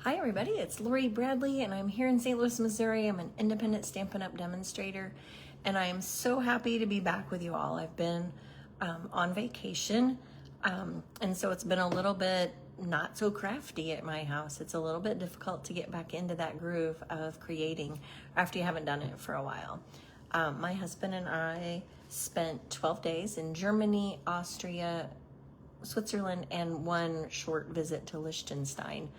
Hi everybody, it's Lori Bradley and I'm here in St. Louis, Missouri. I'm an independent Stampin' Up! Demonstrator and I am so happy to be back with you all. I've been on vacation and so it's been a little bit not so crafty at my house. It's a little bit difficult to get back into that groove of creating after you haven't done it for a while. My husband and I spent 12 days in Germany, Austria, Switzerland, and one short visit to Liechtenstein,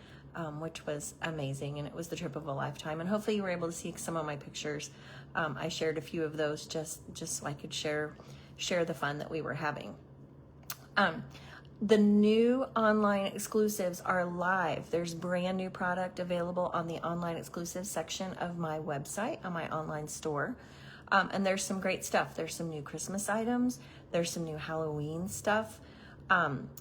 which was amazing, and it was the trip of a lifetime. And hopefully you were able to see some of my pictures. I shared a few of those just so I could share the fun that we were having. The new online exclusives are live. There's brand new product available on the online exclusives section of my website, on my online store. And there's some great stuff. There's some new Christmas items. There's some new Halloween stuff.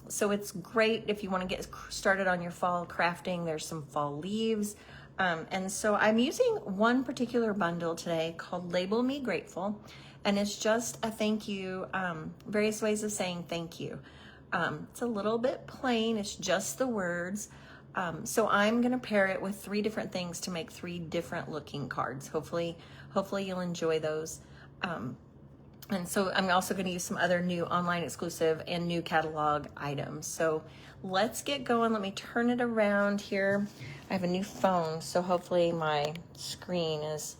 So it's great if you want to get started on your fall crafting. There's some fall leaves. And so I'm using one particular bundle today called Label Me Grateful. And it's just a thank you, various ways of saying thank you. It's a little bit plain. It's just the words. So I'm going to pair it with 3 different things to make 3 different looking cards. Hopefully you'll enjoy those. And so I'm also going to use some other new online exclusive and new catalog items. So let's get going. Let me turn it around here. I have a new phone, so hopefully my screen is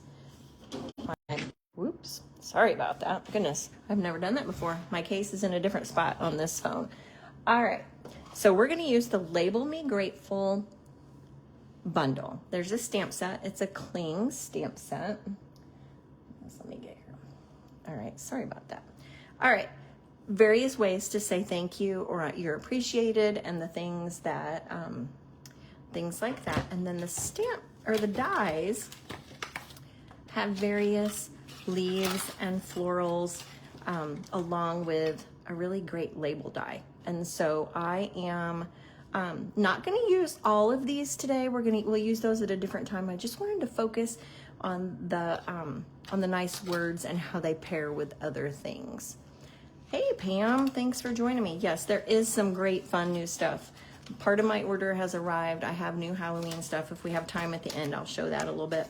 whoops, sorry about that. Goodness, I've never done that before. My case is in a different spot on this phone. All right, so we're going to use the Label Me Grateful bundle. There's a stamp set. It's a cling stamp set. Let me get here. All right, sorry about that. All right, various ways to say thank you or you're appreciated and the things that, things like that. And then the stamp or the dies have various leaves and florals along with a really great label die. And so I am not going to use all of these today. We'll use those at a different time. I just wanted to focus on the nice words and how they pair with other things. Hey Pam, thanks for joining me. Yes, there is some great fun new stuff. Part of my order has arrived. I have new Halloween stuff. If we have time at the end, I'll show that a little bit.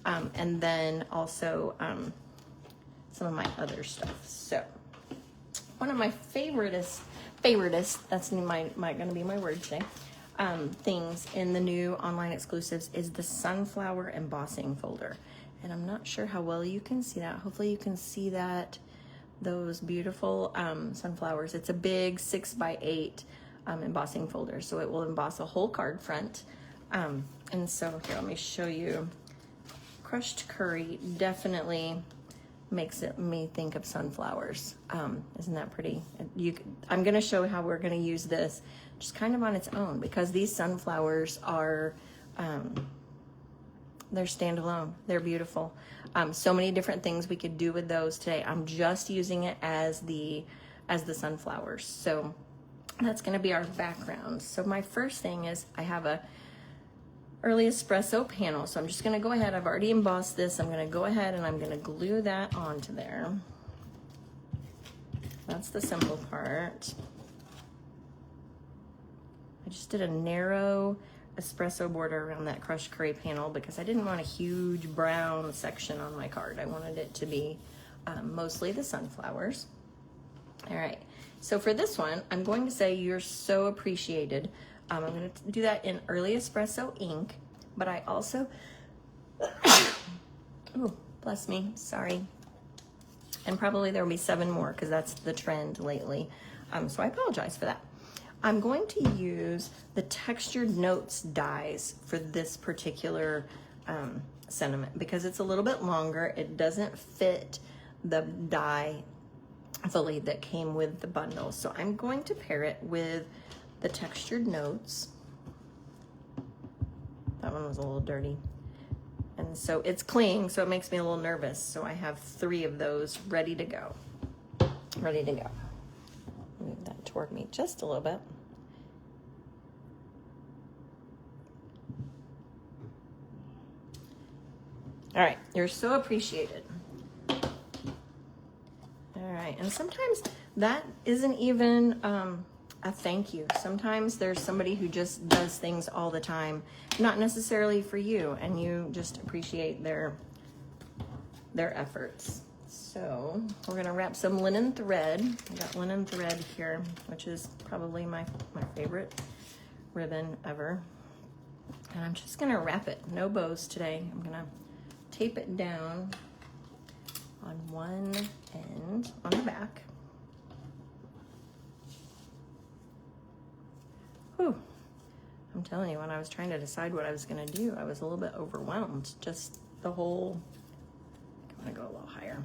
And then also some of my other stuff. So one of my favoritist, that's going to be my word today, things in the new online exclusives is the sunflower embossing folder. And I'm not sure how well you can see that. Hopefully you can see that, those beautiful sunflowers. It's a big 6x8 embossing folder, so it will emboss a whole card front. And so here, let me show you. Crushed curry definitely makes me think of sunflowers. Isn't that pretty? I'm going to show how we're going to use this just kind of on its own, because these sunflowers are they're standalone. They're beautiful. So many different things we could do with those today. I'm just using it as the sunflowers. So that's going to be our background. So my first thing is I have a early espresso panel. So I'm just going to go ahead. I've already embossed this. I'm going to go ahead and I'm going to glue that onto there. That's the simple part. I just did a narrow espresso border around that crushed curry panel because I didn't want a huge brown section on my card. I wanted it to be mostly the sunflowers. All right, so for this one, I'm going to say you're so appreciated. I'm going to do that in early espresso ink, but I also, oh, bless me, sorry. And probably there will be 7 more because that's the trend lately. So I apologize for that. I'm going to use the Textured Notes dies for this particular sentiment because it's a little bit longer. It doesn't fit the die fully that came with the bundle. So I'm going to pair it with the Textured Notes. That one was a little dirty. And so it's cling, so it makes me a little nervous. So I have 3 of those ready to go. Ready to go. Move that toward me just a little bit. All right, you're so appreciated. All right, and sometimes that isn't even a thank you. Sometimes there's somebody who just does things all the time, not necessarily for you, and you just appreciate their efforts. So we're gonna wrap some linen thread. I got linen thread here, which is probably my favorite ribbon ever. And I'm just gonna wrap it, no bows today. I'm gonna tape it down on one end on the back. Whew. I'm telling you, when I was trying to decide what I was gonna do, I was a little bit overwhelmed. Just the whole, I'm gonna go a little higher.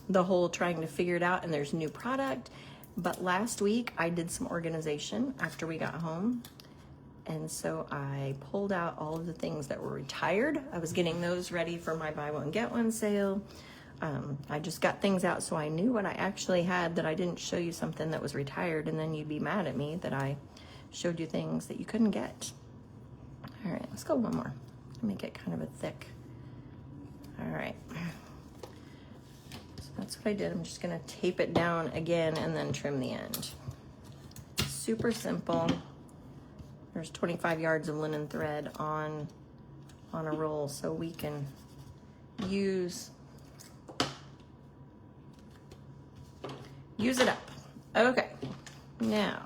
The whole trying to figure it out, and there's new product. But last week I did some organization after we got home. And so I pulled out all of the things that were retired. I was getting those ready for my buy one, get one sale. I just got things out so I knew what I actually had, that I didn't show you something that was retired and then you'd be mad at me that I showed you things that you couldn't get. All right, let's go one more. Make it kind of a thick. All right. So that's what I did. I'm just gonna tape it down again and then trim the end. Super simple. There's 25 yards of linen thread on a roll, so we can use it up. Okay, now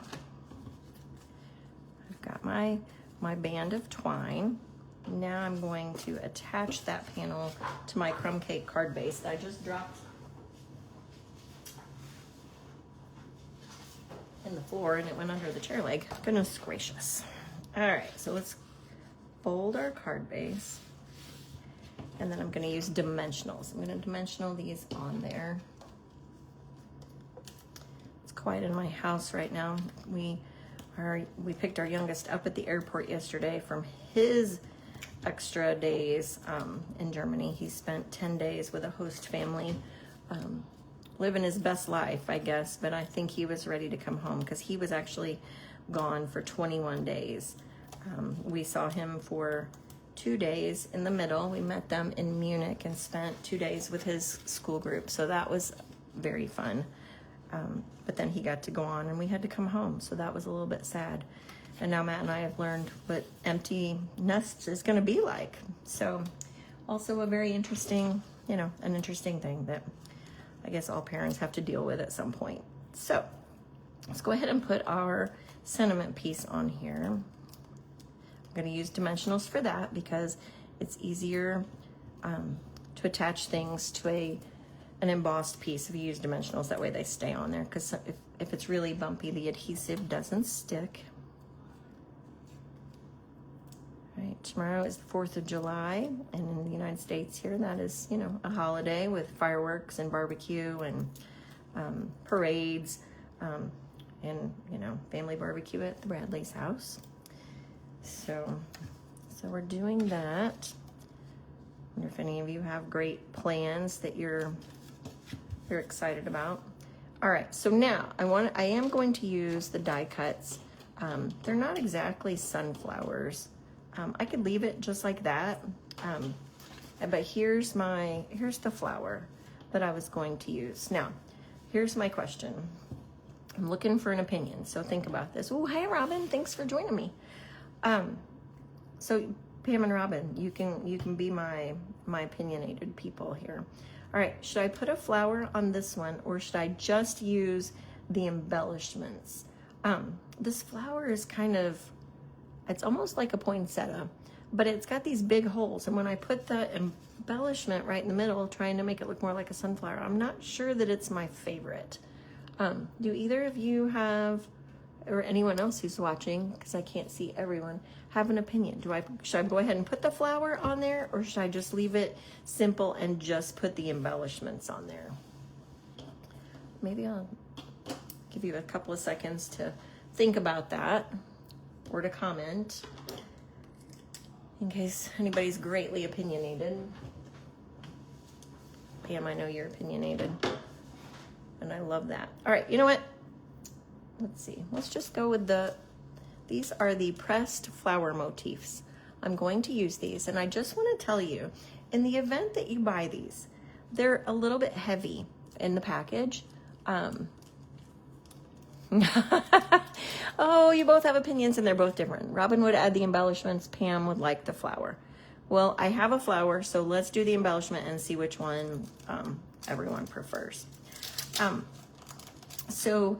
I've got my band of twine. Now I'm going to attach that panel to my crumb cake card base that I just dropped in the floor, and it went under the chair leg. Goodness gracious. All right, so let's fold our card base, and then I'm going to use dimensionals. I'm going to dimensional these on there. It's quiet in my house right now. We picked our youngest up at the airport yesterday from his extra days in Germany. He spent 10 days with a host family, living his best life, I guess, but I think he was ready to come home because he was actually gone for 21 days. We saw him for 2 days in the middle. We met them in Munich and spent 2 days with his school group, so that was very fun. But then he got to go on and we had to come home, so that was a little bit sad. And now Matt and I have learned what empty nests is going to be like. So also a very interesting, an interesting thing that I guess all parents have to deal with at some point. So let's go ahead and put our sentiment piece on here. I'm going to use dimensionals for that because it's easier to attach things to an embossed piece if you use dimensionals. That way they stay on there, because if it's really bumpy, the adhesive doesn't stick. All right, tomorrow is the 4th of July, and in the United States here, that is, a holiday with fireworks and barbecue and parades, and, family barbecue at the Bradley's house. So we're doing that. I wonder if any of you have great plans that you're excited about. All right, so now I am going to use the die cuts. They're not exactly sunflowers. I could leave it just like that, but here's the flower that I was going to use. Now, here's my question. I'm looking for an opinion, so think about this. Oh, hey Robin, thanks for joining me. So Pam and Robin, you can be my opinionated people here. All right, should I put a flower on this one, or should I just use the embellishments? This flower is it's almost like a poinsettia, but it's got these big holes. And when I put the embellishment right in the middle, trying to make it look more like a sunflower, I'm not sure that it's my favorite. Do either of you have, or anyone else who's watching, because I can't see everyone, have an opinion? Should I go ahead and put the flower on there, or should I just leave it simple and just put the embellishments on there? Maybe I'll give you a couple of seconds to think about that, or to comment, in case anybody's greatly opinionated. Pam, I know you're opinionated, and I love that. All right, you know what? Let's see. Let's just go with these are the pressed flower motifs. I'm going to use these, and I just want to tell you, in the event that you buy these, they're a little bit heavy in the package. Oh, you both have opinions and they're both different. Robin would add the embellishments. Pam would like the flower. Well, I have a flower, so let's do the embellishment and see which one everyone prefers. So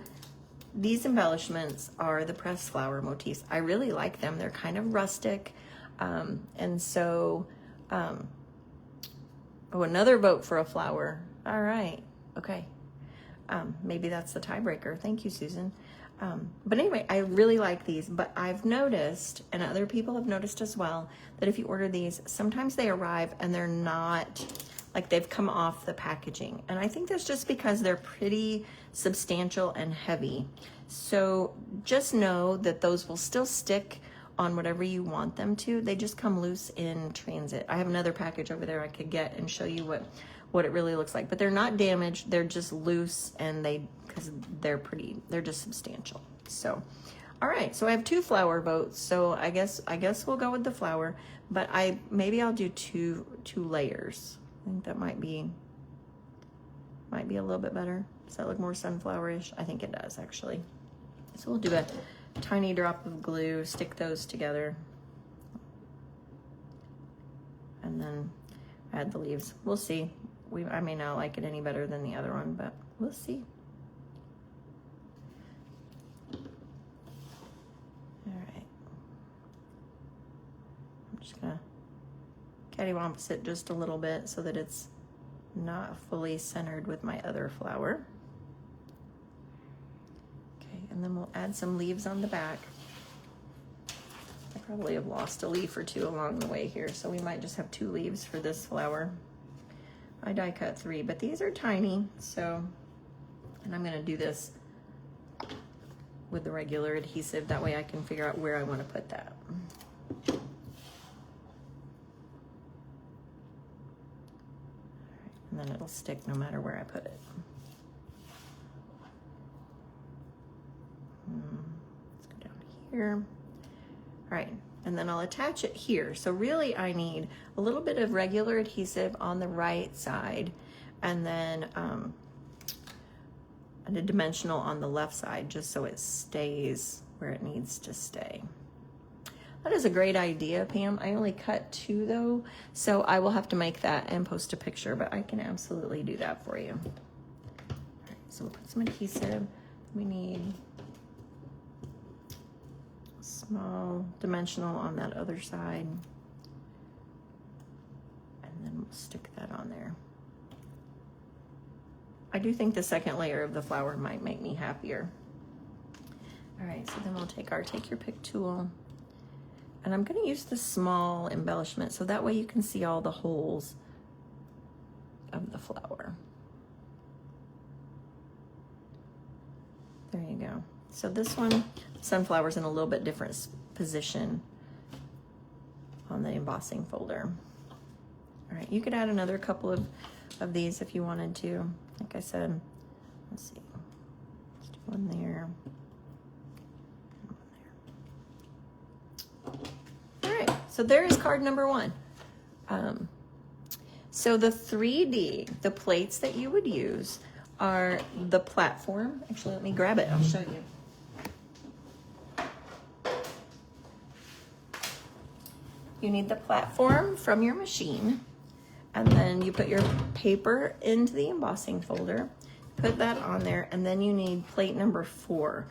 these embellishments are the pressed flower motifs. I really like them. They're kind of rustic. And so, oh, another vote for a flower. All right. Okay. Maybe that's the tiebreaker. Thank you, Susan. But anyway, I really like these, but I've noticed, and other people have noticed as well, that if you order these, sometimes they arrive and they're not, like they've come off the packaging. And I think that's just because they're pretty substantial and heavy. So just know that those will still stick on whatever you want them to. They just come loose in transit. I have another package over there I could get and show you what it really looks like, but they're not damaged. They're just loose, and because they're just substantial. So, all right, so I have 2 flower votes. So I guess we'll go with the flower, but maybe I'll do two layers. I think that might be a little bit better. Does that look more sunflower-ish? I think it does, actually. So we'll do a tiny drop of glue, stick those together, and then add the leaves. We'll see. I may not like it any better than the other one, but we'll see. All right. I'm just gonna cattywampus it just a little bit so that it's not fully centered with my other flower. Okay, and then we'll add some leaves on the back. I probably have lost a leaf or 2 along the way here, so we might just have 2 leaves for this flower. I die cut 3, but these are tiny, so, and I'm gonna do this with the regular adhesive. That way I can figure out where I wanna put that. All right, and then it'll stick no matter where I put it. Let's go down here. All right, and then I'll attach it here. So really I need a little bit of regular adhesive on the right side, and then a dimensional on the left side, just so it stays where it needs to stay. That is a great idea, Pam. I only cut 2 though, so I will have to make that and post a picture, but I can absolutely do that for you. All right, so we'll put some adhesive. We need small dimensional on that other side, and then we'll stick that on there. I do think the second layer of the flower might make me happier. All right, so then we'll take our take your pick tool, and I'm going to use the small embellishment so that way you can see all the holes of the flower. There you go. So this one, sunflower's in a little bit different position on the embossing folder. All right, you could add another couple of these if you wanted to. Like I said, let's see. Let's do one there. One there. All right, so there is card number 1. So the 3D, the plates that you would use are the platform. Actually, let me grab it. I'll show you. You need the platform from your machine, and then you put your paper into the embossing folder, put that on there, and then you need plate number 4,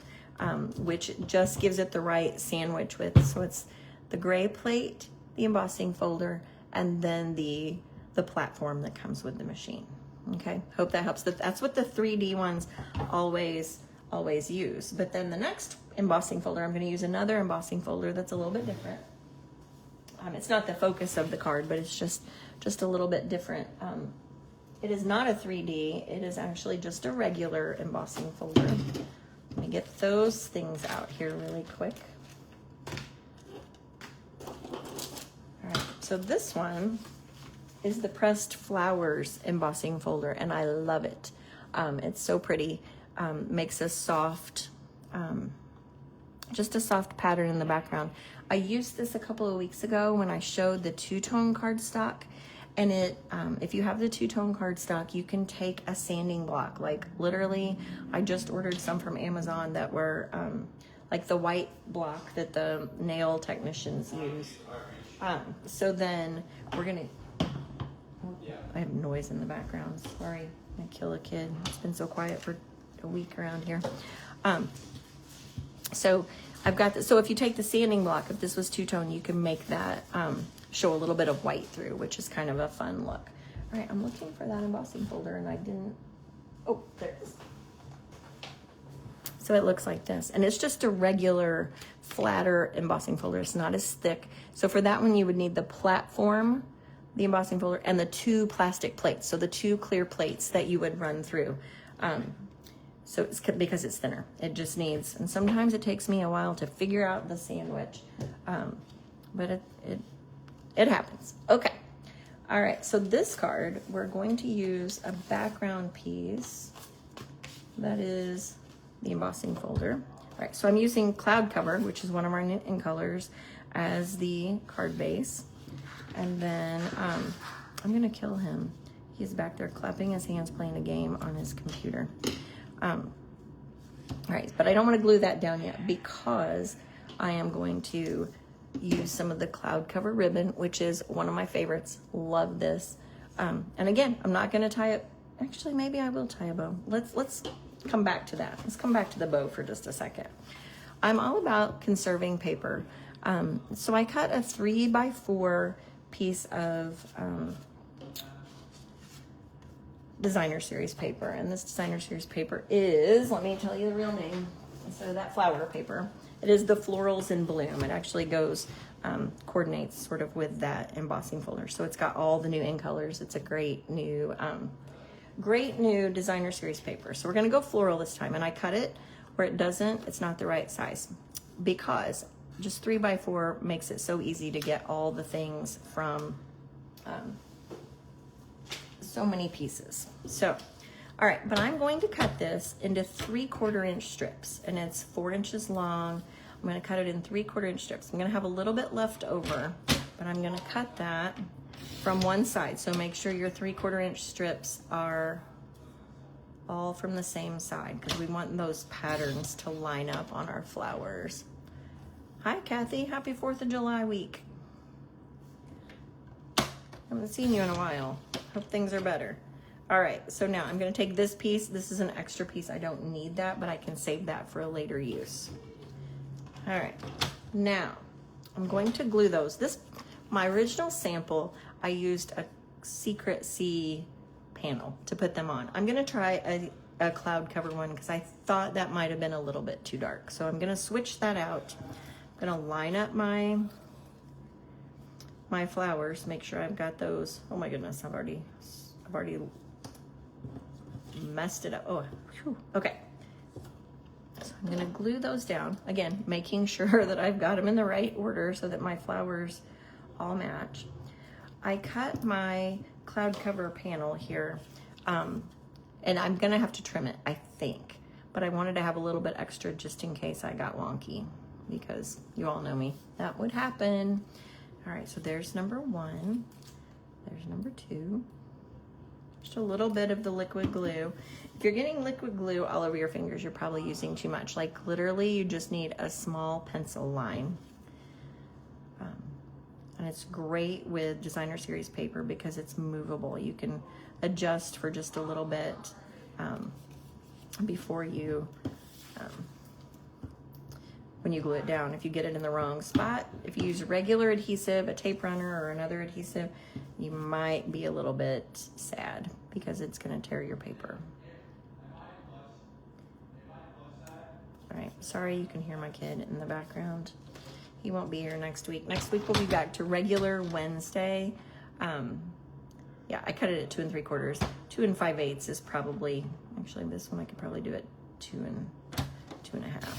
which just gives it the right sandwich width. So it's the gray plate, the embossing folder, and then the platform that comes with the machine. Okay, hope that helps. That's what the 3D ones always use. But then the next embossing folder, I'm going to use another embossing folder that's a little bit different. It's not the focus of the card, but it's just a little bit different. It is not a 3D. It is actually just a regular embossing folder. Let me get those things out here really quick. All right, so this one is the pressed flowers embossing folder, and I love it. It's so pretty. Makes a soft, just a soft pattern in the background. I used this a couple of weeks ago when I showed the 2-tone cardstock, And it, if you have the two-tone cardstock, you can take a sanding block. Like literally, I just ordered some from Amazon that were like the white block that the nail technicians use. So then we're gonna, I have noise in the background, sorry, I kill a kid. It's been so quiet for a week around here. So I've got this, so if you take the sanding block, if this was two-tone, you can make that show a little bit of white through, which is kind of a fun look. All right, I'm looking for that embossing folder and I didn't, oh, there it is. So it looks like this, and it's just a regular flatter embossing folder. It's not as thick. So for that one, you would need the platform, the embossing folder, and the 2 plastic plates. So the 2 clear plates that you would run through. So it's because it's thinner. It just needs, and sometimes it takes me a while to figure out the sandwich, but it happens. Okay. All right, so this card, we're going to use a background piece that is the embossing folder. All right, so I'm using Cloud Cover, which is one of our in colors, as the card base. And then I'm gonna kill him. He's back there clapping his hands, playing a game on his computer. All right, but I don't wanna glue that down yet because I am going to use some of the Cloud Cover ribbon, which is one of my favorites. Love this. And again, I'm not gonna tie it. Actually, maybe I will tie a bow. Let's come back to that. Let's come back to the bow for just a second. I'm all about conserving paper. So I cut a 3x4 piece of designer series paper. And this designer series paper is, let me tell you the real name. So that flower paper, it is the Florals in Bloom. It actually goes, coordinates sort of with that embossing folder. So it's got all the new in colors. It's a great new designer series paper. So we're gonna go floral this time, and I cut it where it doesn't, it's not the right size, because just 3x4 makes it so easy to get all the things from so many pieces. So, all right, but I'm going to cut this into 3/4 inch strips, and it's 4 inches long. I'm gonna cut it in 3/4 inch strips. I'm gonna have a little bit left over, but I'm gonna cut that from one side. So make sure your 3/4 inch strips are all from the same side, because we want those patterns to line up on our flowers. Hi, Kathy. Happy 4th of July week. I haven't seen you in a while. Hope things are better. All right, so now I'm gonna take this piece. This is an extra piece. I don't need that, but I can save that for a later use. All right, now I'm going to glue those. My original sample, I used a Secret Sea panel to put them on. I'm gonna try a Cloud Cover one because I thought that might have been a little bit too dark. So I'm gonna switch that out. I'm gonna line up my flowers, make sure I've got those. Oh my goodness, I've already messed it up. Oh, whew. Okay. So I'm gonna glue those down. Again, making sure that I've got them in the right order so that my flowers all match. I cut my Cloud Cover panel here, and I'm gonna have to trim it, I think, but I wanted to have a little bit extra just in case I got wonky, because you all know me, that would happen. All right, so there's number 1, there's number 2, just a little bit of the liquid glue. If you're getting liquid glue all over your fingers, you're probably using too much. Like literally, you just need a small pencil line. And it's great with designer series paper because it's movable. You can adjust for just a little bit before you, when you glue it down. If you get it in the wrong spot, if you use regular adhesive, a tape runner or another adhesive, you might be a little bit sad because it's gonna tear your paper. All right, sorry you can hear my kid in the background. He won't be here next week. Next week we'll be back to regular Wednesday. Yeah, I cut it at 2 3/4. 2 5/8 is probably, actually this one I could probably do it 2 1/2,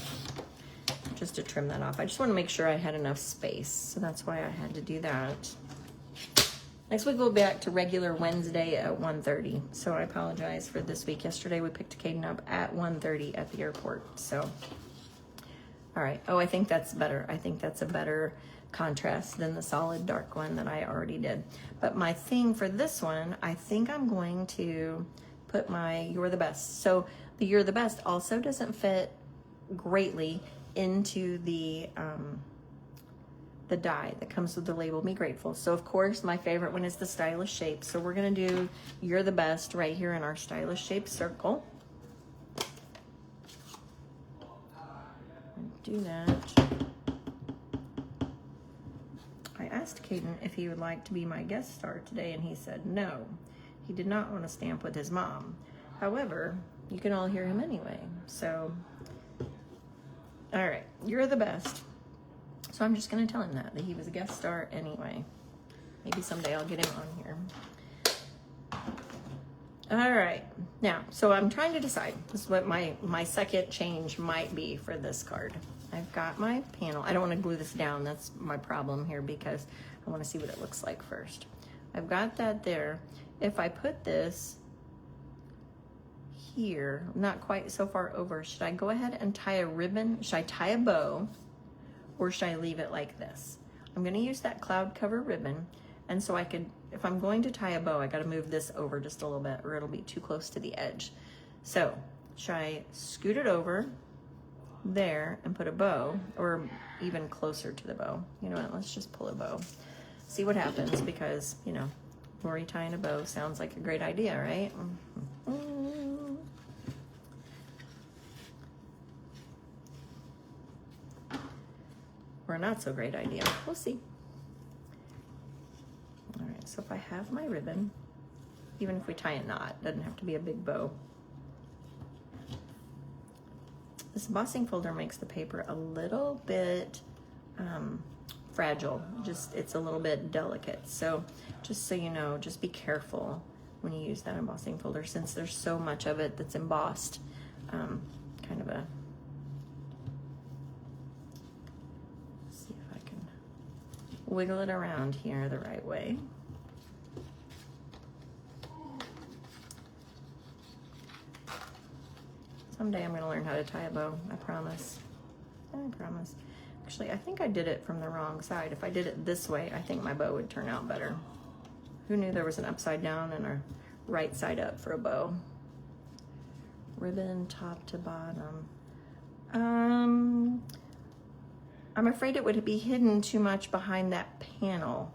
just to trim that off. I just want to make sure I had enough space, so that's why I had to do that. Next week we'll be back to regular Wednesday at 1:30. So I apologize for this week. Yesterday we picked Caden up at 1:30 at the airport. So All right. Oh, I think that's better. I think that's a better contrast than the solid dark one that I already did. But my thing for this one, I think I'm going to put my You're the Best. So the You're the Best also doesn't fit greatly into the die that comes with the label Me Grateful. So of course my favorite one is the Stylish Shape. So we're gonna do You're the Best right here in our Stylish Shape circle. Do that. I asked Caden if he would like to be my guest star today, and he said no. He did not want to stamp with his mom. However, you can all hear him anyway. So, all right, You're the Best. So I'm just going to tell him that he was a guest star anyway. Maybe someday I'll get him on here. All right, now, so I'm trying to decide. This is what my second change might be for this card. I've got my panel. I don't want to glue this down. That's my problem here because I want to see what it looks like first. I've got that there. If I put this here, not quite so far over, should I go ahead and tie a ribbon? Should I tie a bow or should I leave it like this? I'm going to use that cloud cover ribbon. And so I could, if I'm going to tie a bow, I got to move this over just a little bit or it'll be too close to the edge. So should I scoot it over there and put a bow or even closer to the bow? You know what, let's just pull a bow. See what happens because, you know, Lori tying a bow sounds like a great idea, right? Or a not so great idea. We'll see. All right, so if I have my ribbon, even if we tie a knot, it doesn't have to be a big bow. This embossing folder makes the paper a little bit fragile. Just, it's a little bit delicate. So just so you know, just be careful when you use that embossing folder since there's so much of it that's embossed. Kind of a, let's see if I can wiggle it around here the right way. Someday I'm going to learn how to tie a bow. I promise. I promise. Actually, I think I did it from the wrong side. If I did it this way, I think my bow would turn out better. Who knew there was an upside down and a right side up for a bow? Ribbon top to bottom. I'm afraid it would be hidden too much behind that panel.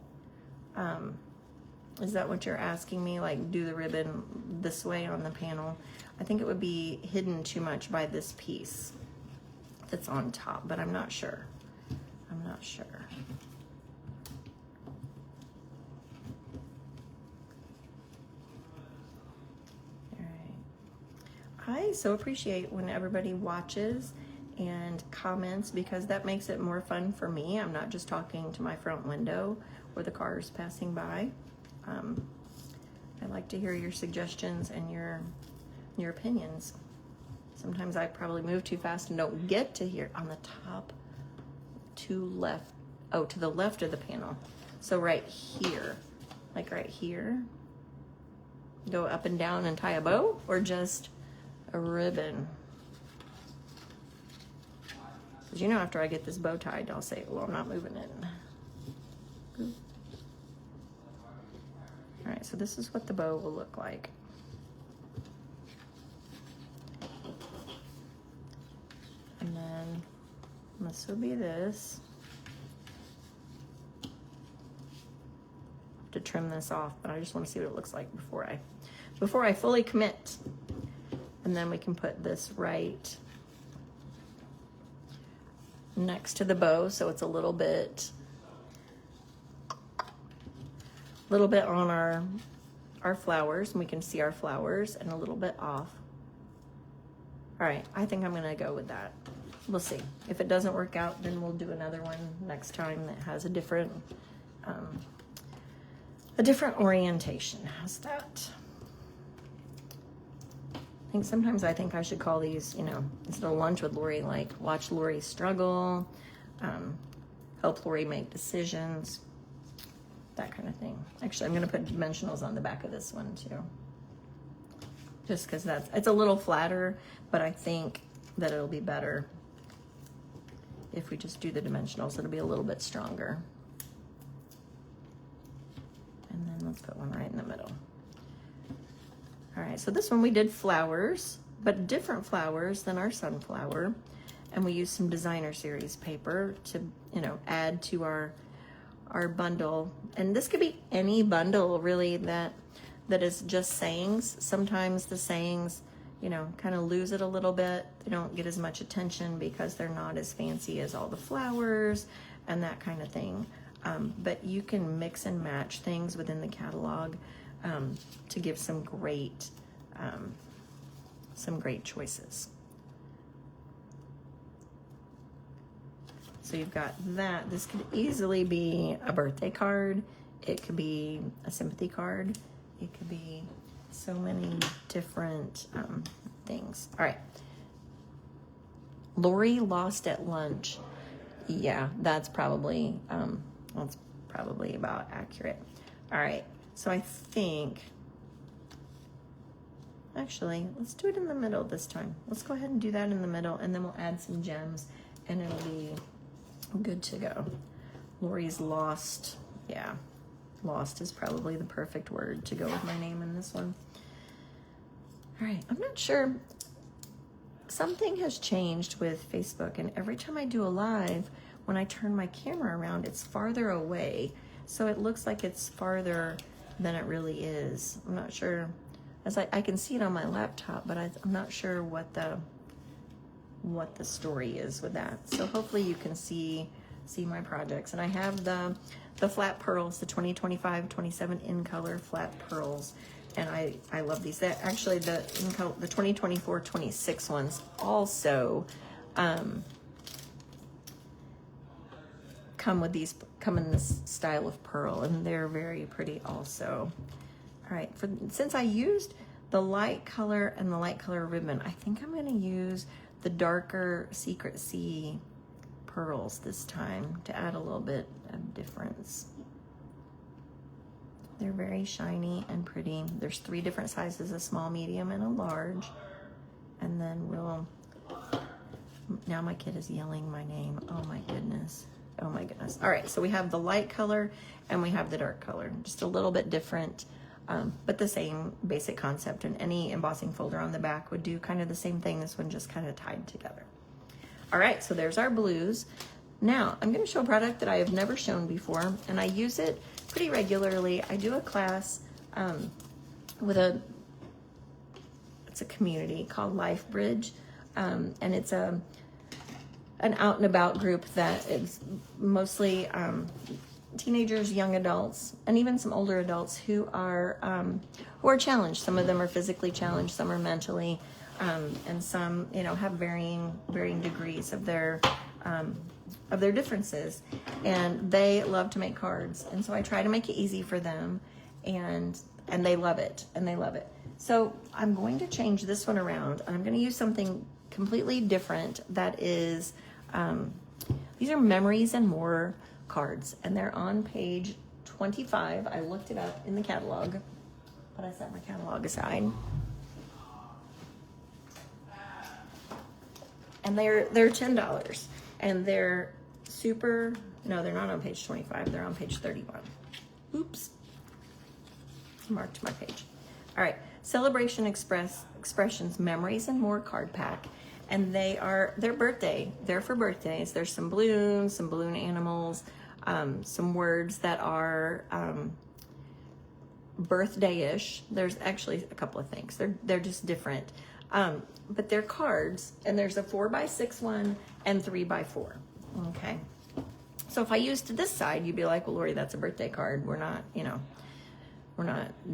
Is that what you're asking me? Like do the ribbon this way on the panel? I think it would be hidden too much by this piece that's on top, but I'm not sure. I'm not sure. All right. I so appreciate when everybody watches and comments because that makes it more fun for me. I'm not just talking to my front window or the cars passing by. I like to hear your suggestions and your opinions. Sometimes I probably move too fast and don't get to hear on the top to left. Oh, to the left of the panel. So right here, like right here, go up and down and tie a bow or just a ribbon. Because you know, after I get this bow tied, I'll say, well, I'm not moving it. All right, so this is what the bow will look like. And then this will be this. To trim this off, but I just want to see what it looks like before I fully commit. And then we can put this right next to the bow, so it's a little bit on our flowers, and we can see our flowers, and a little bit off. All right, I think I'm gonna go with that. We'll see. If it doesn't work out, then we'll do another one next time that has a different orientation. How's that? Sometimes I think I should call these, you know, instead of lunch with Lori, like watch Lori struggle, help Lori make decisions, that kind of thing. Actually, I'm going to put dimensionals on the back of this one too. Just because it's a little flatter, but I think that it'll be better if we just do the dimensionals, it'll be a little bit stronger. And then let's put one right in the middle. All right, so this one we did flowers, but different flowers than our sunflower. And we used some designer series paper to, you know, add to our bundle. And this could be any bundle really that is just sayings. Sometimes the sayings, you know, kind of lose it a little bit. They don't get as much attention because they're not as fancy as all the flowers and that kind of thing. But you can mix and match things within the catalog to give some great choices. So you've got that. This could easily be a birthday card. It could be a sympathy card. It could be so many different things. All right. Lori lost at lunch. Yeah, that's probably about accurate. All right. So I think, actually, let's do it in the middle this time. Let's go ahead and do that in the middle, and then we'll add some gems, and it'll be good to go. Lori's lost. Yeah, lost is probably the perfect word to go with my name in this one. All right, I'm not sure. Something has changed with Facebook, and every time I do a live, when I turn my camera around, it's farther away. So it looks like it's farther than it really is. I'm not sure. As I can see it on my laptop, but I'm not sure what the story is with that. So hopefully you can see my projects. And I have the flat pearls, the 2025-27 in color flat pearls. And I love these. That actually the 2024-26 ones also come in this style of pearl, and they're very pretty also. All right, since I used the light color and the light color ribbon, I think I'm going to use the darker Secret Sea pearls this time to add a little bit of difference. They're very shiny and pretty. There's 3 different sizes, a small, medium, and a large. And then now my kid is yelling my name. Oh my goodness. Oh my goodness. All right, so we have the light color and we have the dark color. Just a little bit different, but the same basic concept. And any embossing folder on the back would do kind of the same thing. This one just kind of tied together. All right, so there's our blues. Now, I'm gonna show a product that I have never shown before, and I use it pretty regularly. I do a class it's a community called Life Bridge, and it's an out and about group that is mostly teenagers, young adults, and even some older adults who are challenged. Some of them are physically challenged, some are mentally, and some, you know, have varying degrees of their differences, and they love to make cards. And so I try to make it easy for them, and they love it, So I'm going to change this one around. I'm going to use something completely different that is, these are Memories and More cards, and they're on page 25. I looked it up in the catalog, but I set my catalog aside. And they're $10, and they're no, they're not on page 25, they're on page 31. Oops, marked my page. All right, Celebration Expressions Memories and More card pack, and they're for birthdays. There's some balloons, some balloon animals, some words that are birthday-ish. There's actually a couple of things. They're just different. But they're cards, and there's a 4x6 one and 3x4. Okay. So if I used this side, you'd be like, well, Lori, that's a birthday card. We're not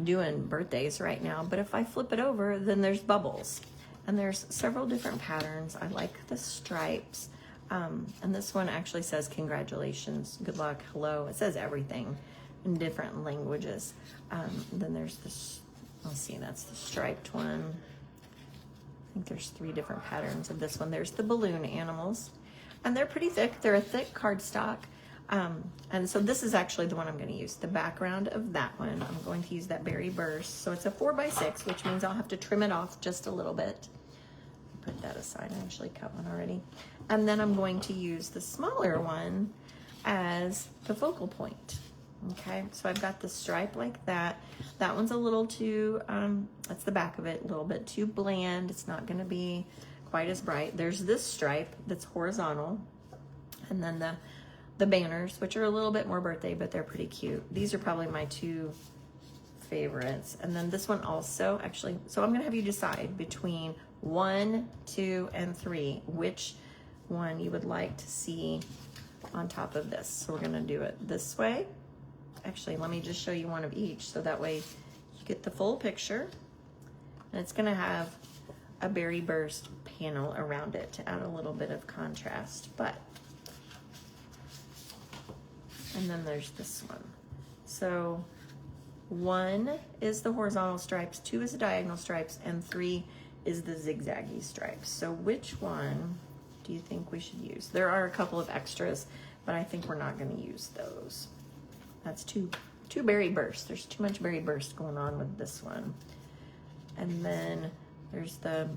doing birthdays right now. But if I flip it over, then there's bubbles, and there's several different patterns. I like the stripes. And this one actually says congratulations, good luck, hello. It says everything in different languages. Then there's this, let's see, that's the striped one. I think there's 3 different patterns of this one. There's the balloon animals, and they're pretty thick. They're a thick cardstock. And so this is actually the one I'm going to use. The background of that one, I'm going to use that Berry Burst. So it's a 4x6, which means I'll have to trim it off just a little bit. put that aside. I actually cut one already. And then I'm going to use the smaller one as the focal point. Okay, so I've got the stripe like that. That one's a little too, that's the back of it, a little bit too bland. It's not gonna be quite as bright. There's this stripe that's horizontal, and then the banners, which are a little bit more birthday, but they're pretty cute. These are probably my two favorites. And then this one also, actually, so I'm gonna have you decide between 1, 2, and 3, which one you would like to see on top of this. So we're gonna do it this way. Actually, let me just show you one of each, so that way you get the full picture. And it's gonna have a berry burst panel around it to add a little bit of contrast, and then there's this one. So 1 is the horizontal stripes, 2 is the diagonal stripes, and 3 is the zigzaggy stripes. So which one do you think we should use? There are a couple of extras, but I think we're not gonna use those. That's too berry burst. There's too much berry burst going on with this one. And then there's the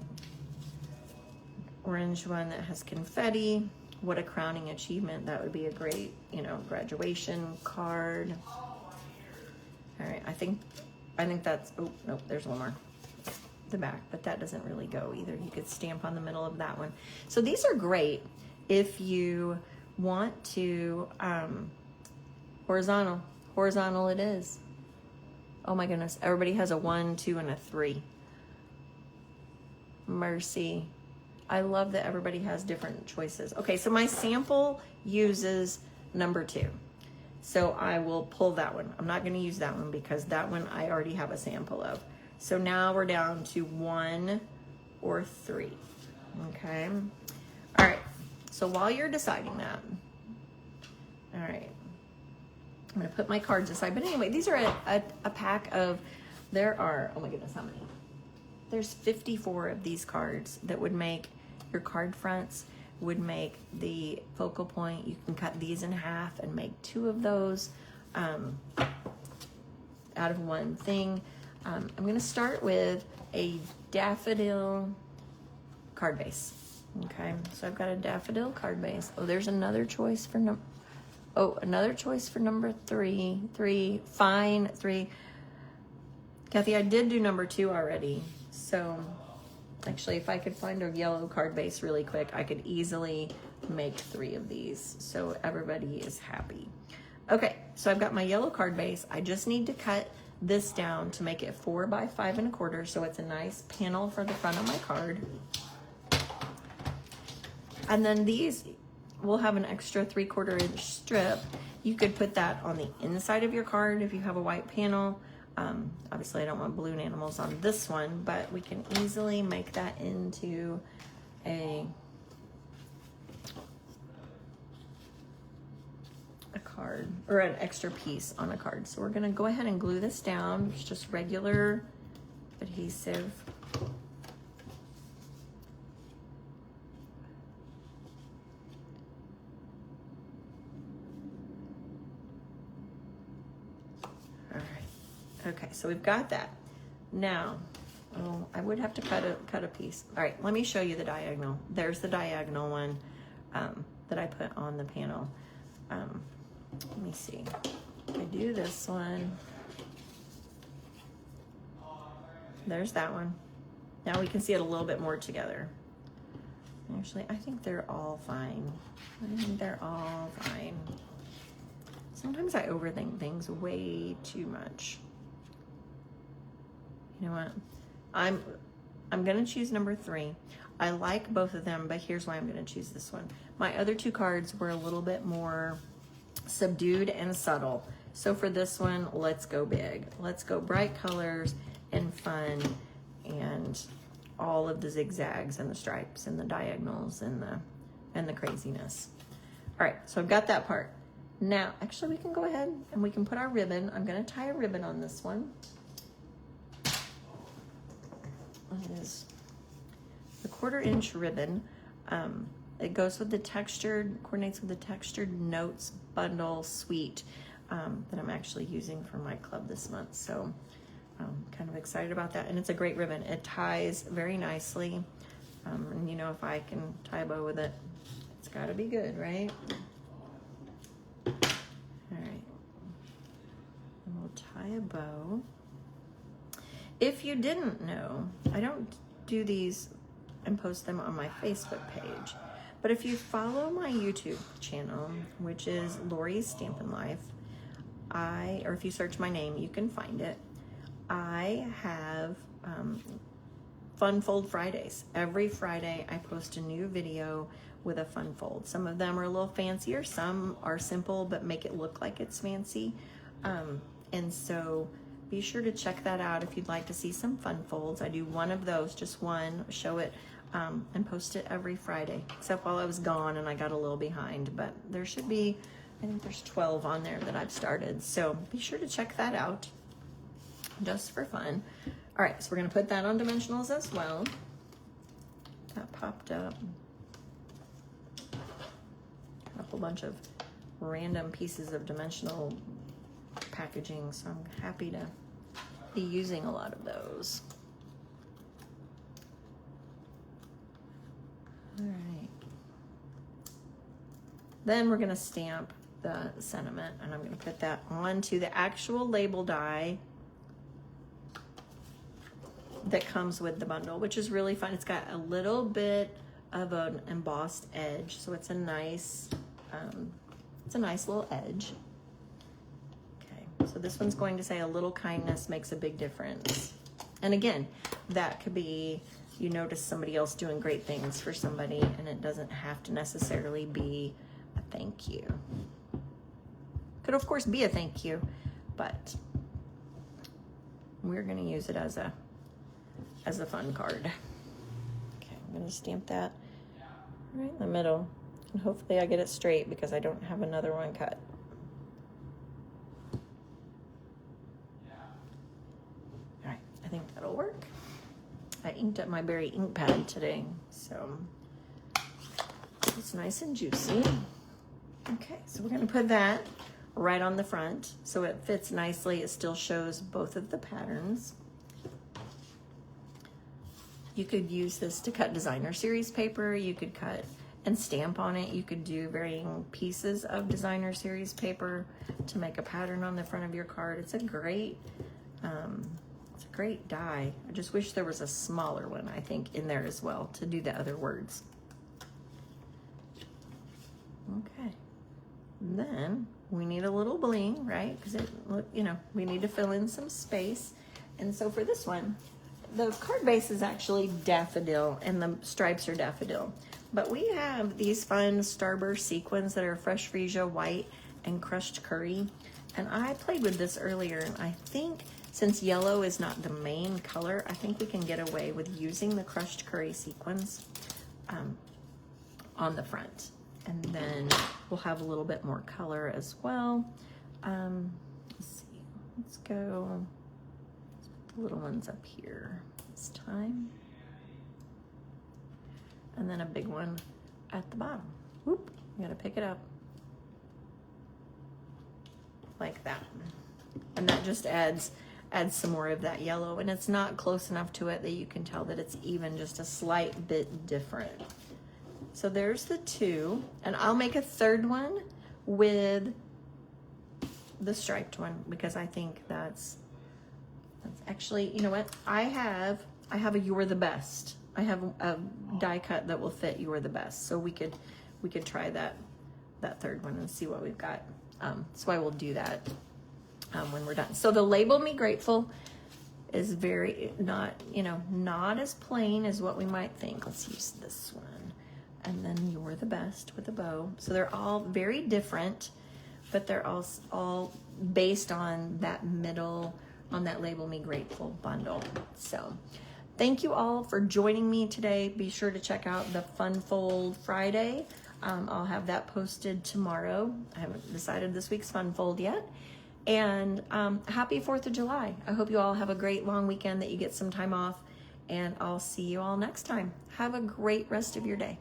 orange one that has confetti. What a crowning achievement. That would be a great, you know, graduation card. All right, I think that's, oh, nope, there's one more. The back, but that doesn't really go either. You could stamp on the middle of that one. So these are great if you want to, horizontal it is. Oh my goodness, everybody has a 1, 2, and a 3. Mercy. I love that everybody has different choices. Okay, so my sample uses number 2. So I will pull that one. I'm not gonna use that one because that one I already have a sample of. So now we're down to 1 or 3, okay? All right, so while you're deciding that, all right, I'm gonna put my cards aside. But anyway, these are a pack of, there are, oh my goodness, how many? There's 54 of these cards that would make your card fronts, would make the focal point. You can cut these in half and make 2 of those out of one thing. I'm gonna start with a daffodil card base. Okay, so I've got a daffodil card base. Oh, there's another choice for another choice for number 3. Fine, 3. Kathy, I did do number 2 already. So actually, if I could find a yellow card base really quick, I could easily make 3 of these. So everybody is happy. Okay, so I've got my yellow card base. I just need to cut this down to make it 4 by 5 1/4. So it's a nice panel for the front of my card. And then these will have an extra 3/4 inch strip. You could put that on the inside of your card if you have a white panel. Obviously I don't want balloon animals on this one, but we can easily make that into a card or an extra piece on a card. So we're gonna go ahead and glue this down. It's just regular adhesive. Okay, so we've got that. Now, oh, I would have to cut a piece. All right, let me show you the diagonal. There's the diagonal one that I put on the panel. Let me see. I do this one. There's that one. Now we can see it a little bit more together. Actually, I think they're all fine. I think they're all fine. Sometimes I overthink things way too much. You know what? I'm gonna choose number 3. I like both of them, but here's why I'm gonna choose this one. My other 2 cards were a little bit more subdued and subtle. So for this one, let's go big. Let's go bright colors and fun and all of the zigzags and the stripes and the diagonals and the craziness. All right, so I've got that part. Now, actually we can go ahead and we can put our ribbon. I'm gonna tie a ribbon on this one. It is the 1/4 inch ribbon. It goes with the coordinates with the textured notes bundle suite that I'm actually using for my club this month. So I'm kind of excited about that. And it's a great ribbon. It ties very nicely. And you know, if I can tie a bow with it, it's gotta be good, right? All right, and we'll tie a bow. If you didn't know, I don't do these and post them on my Facebook page, but if you follow my YouTube channel, which is Lori's Stampin' Life, or if you search my name, you can find it. I have Fun Fold Fridays. Every Friday I post a new video with a fun fold. Some of them are a little fancier, some are simple but make it look like it's fancy. And so be sure to check that out if you'd like to see some fun folds. I do one of those, just one, show it and post it every Friday, except while I was gone and I got a little behind, but there should be, I think there's 12 on there that I've started. So be sure to check that out just for fun. All right, so we're gonna put that on dimensionals as well. That popped up. A whole bunch of random pieces of dimensional packaging, so I'm happy to be using a lot of those. All right. Then we're gonna stamp the sentiment, and I'm gonna put that onto the actual label die that comes with the bundle, which is really fun. It's got a little bit of an embossed edge, so it's a nice little edge. Okay, so this one's going to say a little kindness makes a big difference. And again, that could be, you notice somebody else doing great things for somebody, and it doesn't have to necessarily be a thank you. Could of course be a thank you, but we're gonna use it as a fun card. Okay, I'm gonna stamp that right in the middle, and hopefully I get it straight because I don't have another one cut. All right, I think that'll work. I inked up my berry ink pad today, so it's nice and juicy. Okay, so we're gonna put that right on the front so it fits nicely. It still shows both of the patterns. You could use this to cut designer series paper. You could cut and stamp on it. You could do varying pieces of designer series paper to make a pattern on the front of your card. It's a great die. I just wish there was a smaller one, I think, in there as well to do the other words. Okay, and then we need a little bling, right? Because we need to fill in some space. And so for this one, the card base is actually daffodil and the stripes are daffodil, but we have these fun starburst sequins that are fresh freesia white and crushed curry. And I played with this earlier, and I think since yellow is not the main color, I think we can get away with using the crushed curry sequins on the front. And then we'll have a little bit more color as well. Let's see, let's go, let's put the little ones up here this time. And then a big one at the bottom. Whoop, you gotta pick it up. Like that. And that just adds some more of that yellow, and it's not close enough to it that you can tell that it's even just a slight bit different. So there's the two, and I'll make a third one with the striped one because I think that's actually, you know what? I have a You're the Best. I have a die cut that will fit You're the Best. So we could try that third one and see what we've got. So I will do that when we're done. So the Label Me Grateful is very not as plain as what we might think. Let's use this one. And then You're the Best with a bow. So they're all very different, but they're all based on that middle, on that Label Me Grateful bundle. So thank you all for joining me today. Be sure to check out the Fun Fold Friday. I'll have that posted tomorrow. I haven't decided this week's Fun Fold yet. And happy 4th of July. I hope you all have a great long weekend, that you get some time off, and I'll see you all next time. Have a great rest of your day.